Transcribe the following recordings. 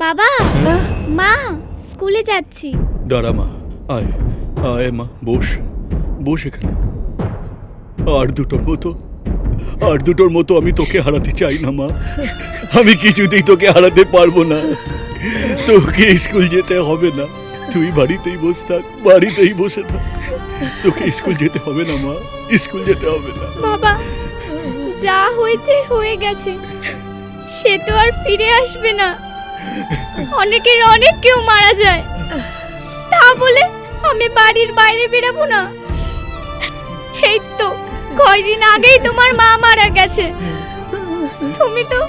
বাবা, মা স্কুলে যাচ্ছি। দাঁড়া মা, আয় আয় মা, বস বস এখানে। আর দুটোর মতো আমি তোকে হারাতে চাই না মা। আমি কিছুতেই তোকে হারাতে পারবো না। তোকে স্কুল যেতে হবে না, তুই বাড়িতেই বসে থাক, বাড়িতেই বসে থাক। তোকে স্কুল যেতে হবে না মা, স্কুল যেতে হবে না। বাবা, যা হয়েছে হয়ে গেছে, সে তো আর ফিরে আসবে না। অনেক কেউ মারা যায়, তা বলে আমি বাড়ির বাইরে বেরাবো না? এই তো কয়দিন আগেই তোমার মা মারা গেছে। তুমি তো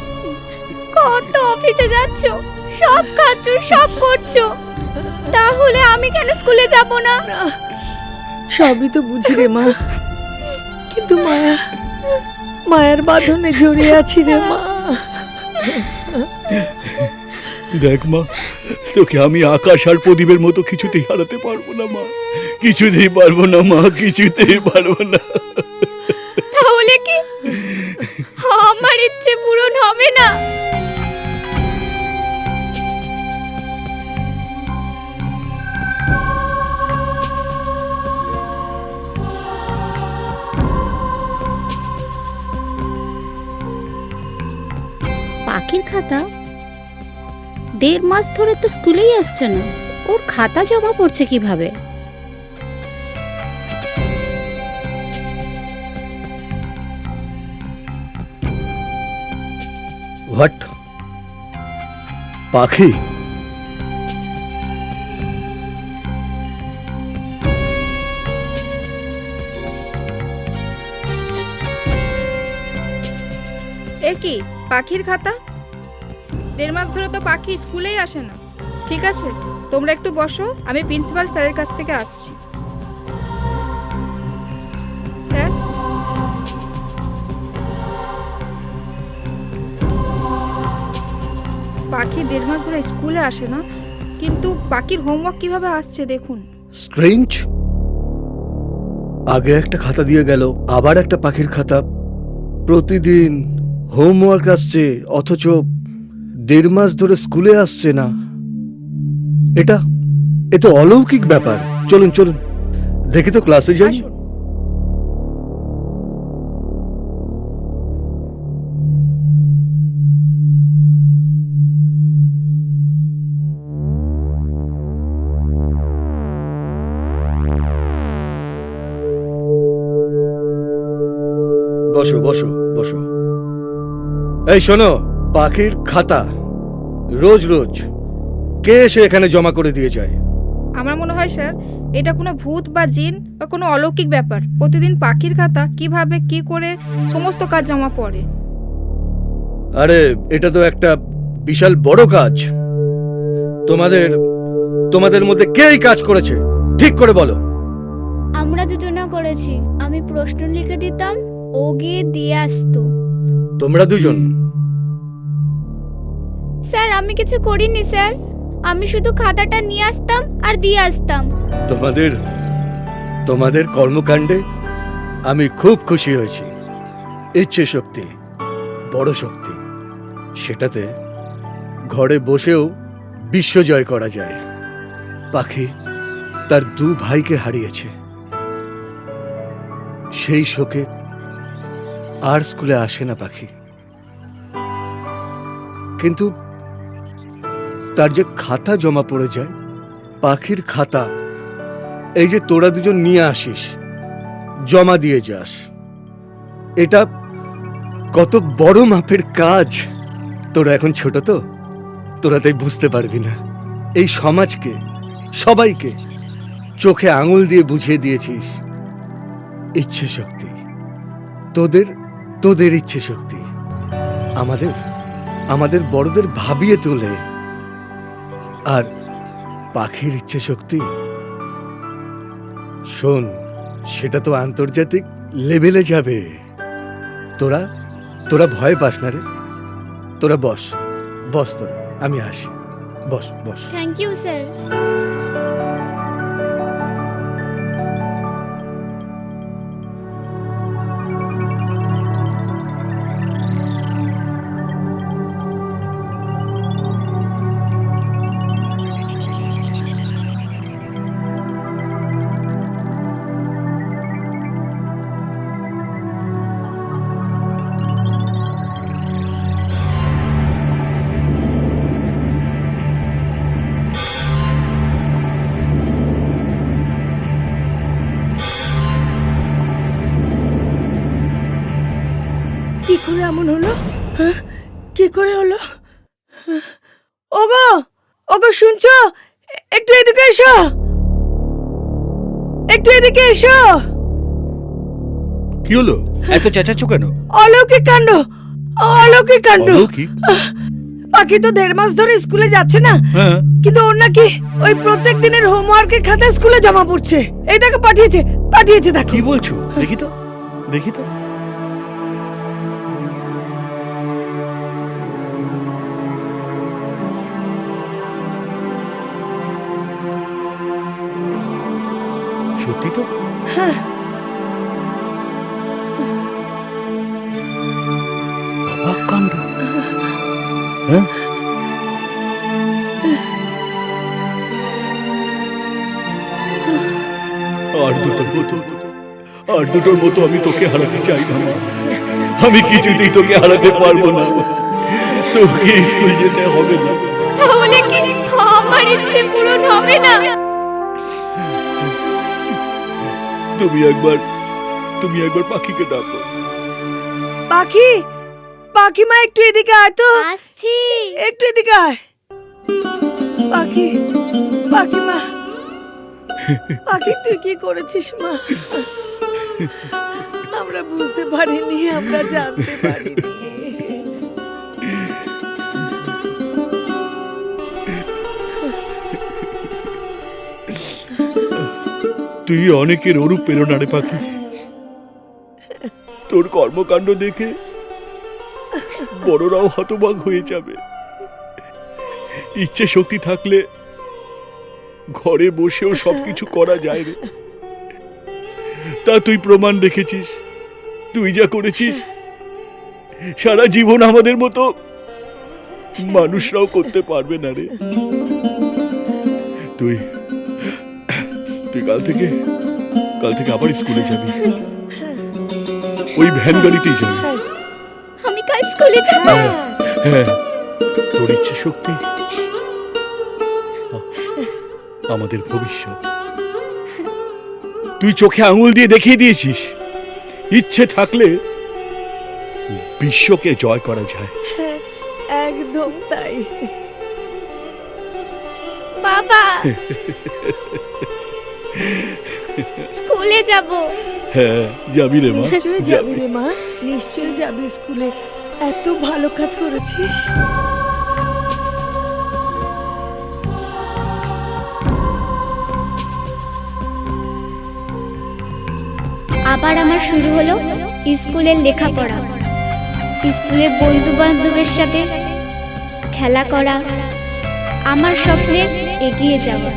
কত অফিসে যাচ্ছ, সব খাচ্ছ, সব করছো, তাহলে আমি কেন স্কুলে যাব না? সবই তো বুঝি রে মা, কিন্তু মায়ের বাঁধনে জড়িয়ে আছি রে মা। দেখ মা, তোকে আমি আকাশ আর প্রদীপের মতো কিছুতেই হারাতে পারবো না মা, কিছুতেই পারবো না মা, কিছুতেই পারবো না। তাহলে কি আমার ইচ্ছে পূরণ হবে না? পাখির খাতা 1.5 মাস ধরে তো স্কুলেই আসছে না, ওর খাতা জমা পড়ছে কিভাবে? হোয়াট? পাখি? এ কি পাখির খাতা? 1.5 মাস ধরে তো পাখি স্কুলেই আসে না। ঠিক আছে, তোমরা একটু বসো, আমি প্রিন্সিপাল স্যারের কাছ থেকে আসছি। স্যার, পাখি 1.5 মাস ধরে স্কুলে আসে না, কিন্তু পাখির হোমওয়ার্ক কিভাবে আসছে দেখুন। স্ট্রেঞ্জ। আগে একটা খাতা দিয়ে গেল, আবার একটা পাখির খাতা। প্রতিদিন হোমওয়ার্ক আসছে, অথচ 1.5 মাস ধরে স্কুলে আসছে না। এ তো অলৌকিক ব্যাপার। চলুন চলুন, দেখি তো ক্লাসে যাই। আসুন। বসো বসো বসো। এই শোনো, পাখির খাতা রোজ রোজ কে এসে এখানে জমা করে দিয়ে যায়? আমার মনে হয় স্যার, এটা কোনো ভূত বা জিন বা কোনো অলৌকিক ব্যাপার। প্রতিদিন পাখির খাতা কিভাবে কি করে সমস্ত কাজ জমা পড়ে। আরে এটা তো একটা বিশাল বড় কাজ। তোমাদের মধ্যে কে এই কাজ করেছে ঠিক করে বলো। আমরা দুজনা করেছি। আমি প্রশ্ন লিখে দিতাম, ও গিয়ে দিয়ে আসতো। তোমরা দুজন? স্যার, আমি কিছু করিনি স্যার, আমি শুধু খাতাটা নিয়ে আসতাম আর দিয়ে আসতাম। তোমাদের কর্মকাণ্ডে আমি খুব খুশি হয়েছি। ইচ্ছে শক্তি বড় শক্তি, সেটাতে ঘরে বসেও বিশ্ব জয় করা যায়। পাখি তার 2 ভাইকে হারিয়েছে, সেই শোকে আর স্কুলে আসে না পাখি। কিন্তু তার যে খাতা জমা পড়ে যায়, পাখির খাতা, এই যে তোরা দুজন নিয়ে আসিস, জমা দিয়ে যাস, এটা কত বড় মাপের কাজ। তোরা এখন ছোট তো, তোরা তাই বুঝতে পারবি না। এই সমাজকে, সবাইকে চোখে আঙুল দিয়ে বুঝিয়ে দিয়েছিস ইচ্ছে শক্তি। তোদের ইচ্ছে শক্তি আমাদের বড়দের ভাবিয়ে তোলে। আর পাখির ইচ্ছে শক্তি, শোন, সেটা তো আন্তর্জাতিক লেভেলে যাবে। তোরা ভয় পাস না রে। তোরা বস, তোরা, আমি আসি। বস। Thank you sir. করে এমন হলো? হ্যাঁ, কি করে হলো? ওগো, ওগো শুনছো? একটু এদিকে এসো, একটু এদিকে এসো। কি হলো? এত চেঁচাচ্ছ কেন? অলৌকিক কাণ্ড, অলৌকিক কাণ্ড। অলৌকিক? পাখি তো 1.5 মাস ধরে স্কুলে যাচ্ছে না, হ্যাঁ, কিন্তু ওর নাকি ওই প্রত্যেক দিনের হোমওয়ার্কের খাতা স্কুলে জমা পড়ছে। এই দেখো পাঠিয়েছে, পাঠিয়েছে দেখো। কি বলছো? দেখি তো, দেখি তো। সত্যি তো? হ্যাঁ, অবাক কাণ্ড। হ্যাঁ, আর দুটোর মতো আমি তোকে হারাতে চাই না মা। আমি কিছুতেই তোকে হারাতে পারবো না। তোকে স্কুল যেতে হবে না। তাহলে কি আমার ইচ্ছে পূরণ হবে না? তুমি একবার পাখিকে ডাকো। পাখি, পাখি মা একটু এদিকে আয় তো, আসছি। একটু এদিকে আয়। পাখি, পাখি মা, পাখি তুই কি করেছিস মা? আমরা বুঝতে পারিনি, আমরা জানতে পারিনি। তুই অনেকের অনুপ্রেরণা রে পাখি। তোর কর্মকাণ্ড দেখে বড়রাও হতবাক হয়ে যাবে। ইচ্ছে শক্তি থাকলে ঘরে বসেও সবকিছু করা যায় রে। তা তুই প্রমাণ রেখেছিস। তুই যা করেছিস সারা জীবন আমাদের মতো মানুষরাও করতে পারবে না রে। তুই কাল থেকে আবার স্কুলে যাবি। ওই ভ্যান গাড়িতেই যাবি। আমি কাল স্কুলে যাব। হ্যাঁ, তোর ইচ্ছে শক্তি আমাদের ভবিষ্যৎ। তুই চোখে আঙুল দিয়ে দেখিয়ে দিয়েছিস ইচ্ছে থাকলে বিশ্বকে জয় করা যায়। একদম তাই। বাবা, স্কুলে যাব। হ্যাঁ, যাবি রে মা, নিশ্চয়ই যাবি যাবি। রে মা, নিশ্চয়ই যাবি স্কুলে। এত ভালো কাজ করেছিস। আবার আমার শুরু হলো স্কুলের লেখাপড়া। স্কুলের বন্ধু বান্ধবের সাথে খেলা করা, আমার স্বপ্নের এগিয়ে যাওয়া।